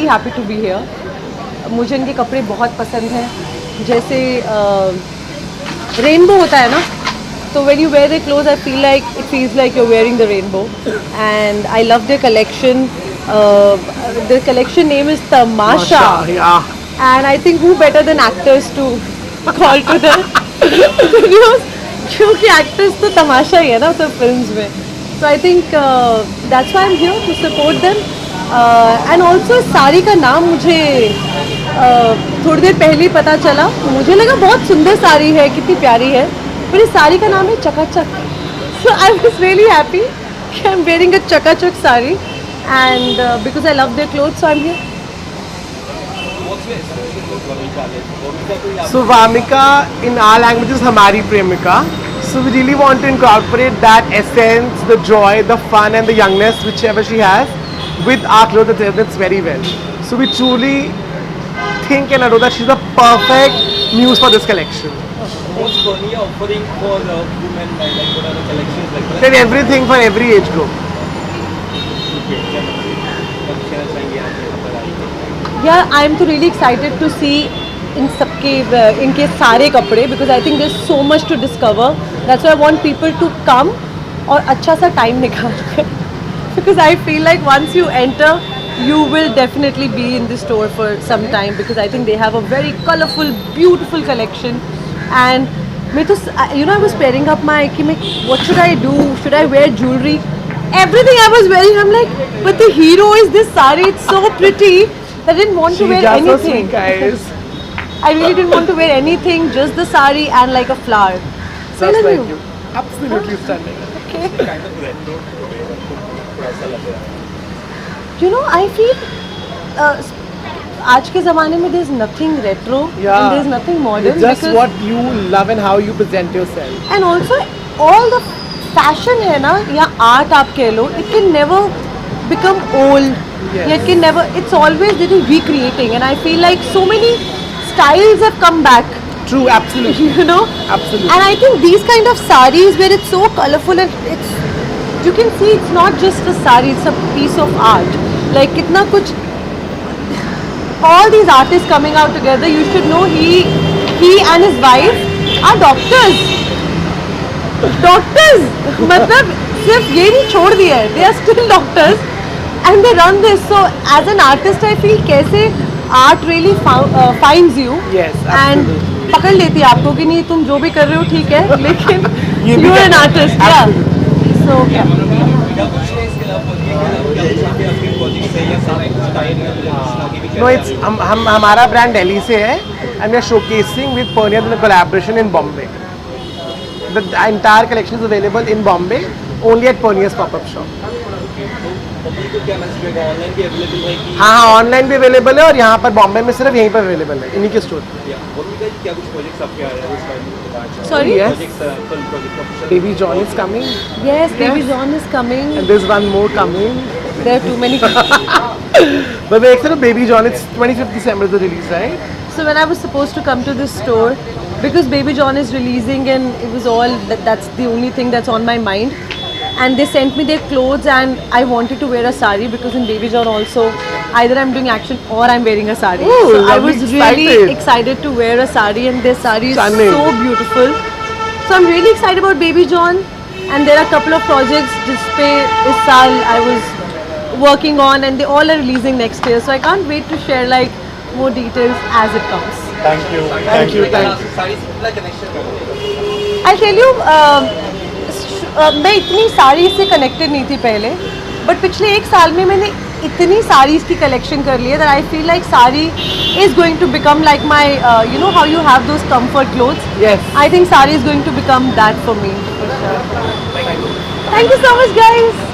really happy to be here. मुझे इनके कपड़े बहुत पसंद हैं. जैसे रेनबो होता है ना, तो when you wear their clothes, I feel like it feels like you're wearing the rainbow. And I love their collection. The collection name is Tamasha. Yeah. And I think who better than actors to call to them? क्योंकि actors तो तमाशा ही है ना सब films में. So I think that's why I'm here to support them. And also sari का नाम मुझे थोड़ी देर पहले ही पता चला. मुझे लगा बहुत सुंदर साड़ी है, कितनी प्यारी है, पर इस साड़ी का नाम है चकाचक. So I was really happy कि I'm wearing a चकाचक sari, and because I love their clothes, so I'm here. So Vamika, in our language is Hamari Premika. So we really want to incorporate that essence, the joy, the fun and the youngness, whichever she has, with our clothes. That resonates very well. So we truly think and adore that she's the perfect muse for this collection. What's Pernia offering for women, like what are the collections like that? Then everything for every age group. Yeah, I'm तो really excited to see इन सबके इनके सारे कपड़े, because I think there's so much to discover. That's why I want people to come और अच्छा सा time निकाल कर, because I feel like once you enter, you will definitely be in the store for some time, because I think they have a very colorful, beautiful collection. And मैं तो I was pairing up my कि मैं what should I do? Should I wear jewelry? Everything I was wearing, I'm like, but the hero is this sari. It's so pretty that I didn't want to wear anything. So sweet, guys. I really didn't want to wear anything, just the sari and like a flower. Just like you. Absolutely stunning. Okay. Kind of retro कैसा लग रहा है? You know, I feel आज के ज़माने में there's nothing retro and there's nothing modern. It's just what you love and how you present yourself. And also all the fashion है ना, या art आप कह लो, it can never become old. Yes. It can never. It's always little recreating, and I feel like so many styles have come back. True, absolutely. You know. Absolutely. And I think these kind of saris where it's so colorful and it's, you can see it's not just a sari, it's a piece of art. Like kitna kuch. All these artists coming out together, you should know he and his wife are doctors. Doctors. मतलब सिर्फ ये नहीं छोड़ दिया है. They are still doctors. And they run this. So as an artist, I feel कैसे art really finds you. Yes, And absolutely. पकड़ लेती है आपको कि नहीं तुम जो भी कर रहे हो ठीक है, लेकिन ये भी you are an करना है. artist. Yeah. Absolutely. So yeah. क्या कुछ नहीं इसके अलावा आपके प्रोजेक्ट से या सारे स्टाइल आगे भी No, it's हमारा brand Delhi से है, and we are showcasing with Pernia in a collaboration in Bombay. The entire collection is available in Bombay, only at Pernia's pop-up shop. Public को क्या मैसेज रहेगा? ऑनलाइन भी available है कि हाँ, ऑनलाइन भी अवेलेबल है और यहाँ पर बॉम्बे में सिर्फ यहीं पर अवेलेबल है, इन्हीं के स्टोर पे. भूमिका जी क्या कुछ प्रोजेक्ट्स आपके आ रहे हैं इस बारे में? Sorry? Yes. Projects film project Baby John is coming, Yes, Baby John is coming. and there's one more coming. There are too many. But we're excited. Baby John, it's 25th December the release, right? So when I was supposed to come to this store, because Baby John is releasing and it was all that's the only thing that's on my mind, and they sent me their clothes and I wanted to wear a sari, because in Baby John also either I'm doing action or I'm wearing a sari. Ooh, So I lovely, was really excited. excited to wear a sari, and their sari is Stunning. so beautiful. So I'm really excited about Baby John, and there are a couple of projects जिसपे इस साल I was working on, and they all are releasing next year. So I can't wait to share like more details as it comes. Thank you Thank you, thank you. सारी से कितना connection I'll tell you, मैं इतनी साड़ी से connected नहीं थी पहले, but पिछले एक साल में मैंने इतनी साड़ीज की कलेक्शन कर ली है that I feel like sari is going to become like my, you know how you have those comfort clothes? Yes. I think sari is going to become that for me. Thank you so much, guys.